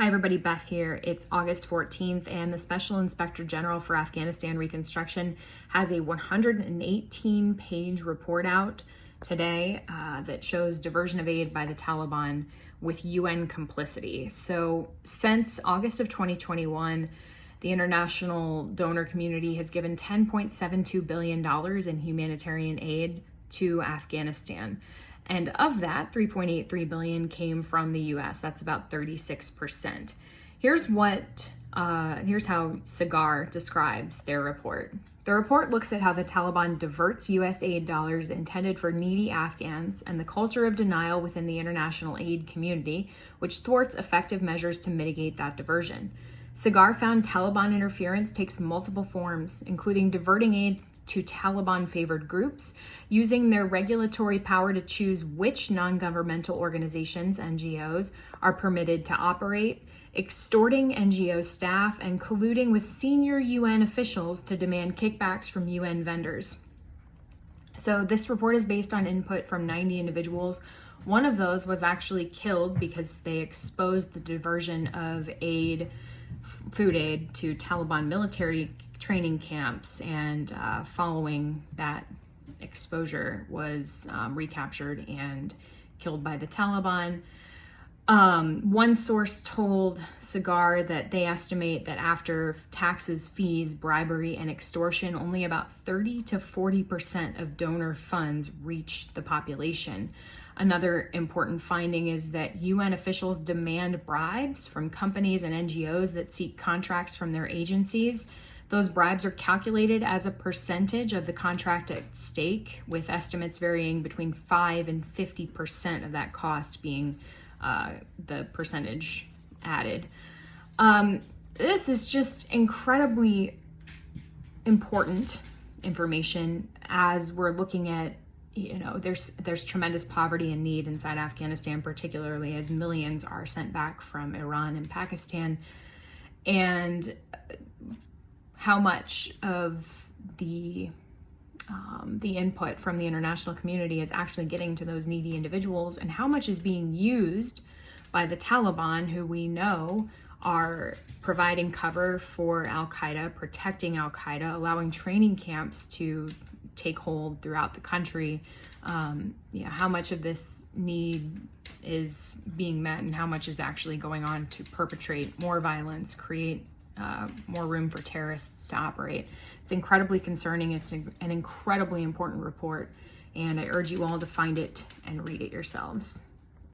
Hi everybody, Beth here. It's August 14th and the Special Inspector General for Afghanistan Reconstruction has a 118-page report out today that shows diversion of aid by the Taliban with UN complicity. So since August of 2021, the international donor community has given $10.72 billion in humanitarian aid to Afghanistan. And of that, $3.83 billion came from the US. That's about 36%. Here's how SIGAR describes their report. The report looks at how the Taliban diverts US aid dollars intended for needy Afghans and the culture of denial within the international aid community, which thwarts effective measures to mitigate that diversion. SIGAR found Taliban interference takes multiple forms, including diverting aid to Taliban-favored groups, using their regulatory power to choose which non-governmental organizations, NGOs, are permitted to operate, extorting NGO staff, and colluding with senior UN officials to demand kickbacks from UN vendors. So this report is based on input from 90 individuals. One of those was actually killed because they exposed the diversion of food aid to Taliban military training camps, and following that exposure was recaptured and killed by the Taliban. One source told SIGAR that they estimate that after taxes, fees, bribery, and extortion, only about 30 to 40% of donor funds reached the population. Another important finding is that UN officials demand bribes from companies and NGOs that seek contracts from their agencies. Those bribes are calculated as a percentage of the contract at stake, with estimates varying between 5 and 50% of that cost being the percentage added. This is just incredibly important information as we're looking at, there's tremendous poverty and need inside Afghanistan, particularly as millions are sent back from Iran and Pakistan, and how much of the input from the international community is actually getting to those needy individuals, and how much is being used by the Taliban, who we know are providing cover for Al-Qaeda, protecting Al-Qaeda, allowing training camps to take hold throughout the country. How much of this need is being met and how much is actually going on to perpetrate more violence, create more room for terrorists to operate. It's incredibly concerning. It's an incredibly important report, and I urge you all to find it and read it yourselves.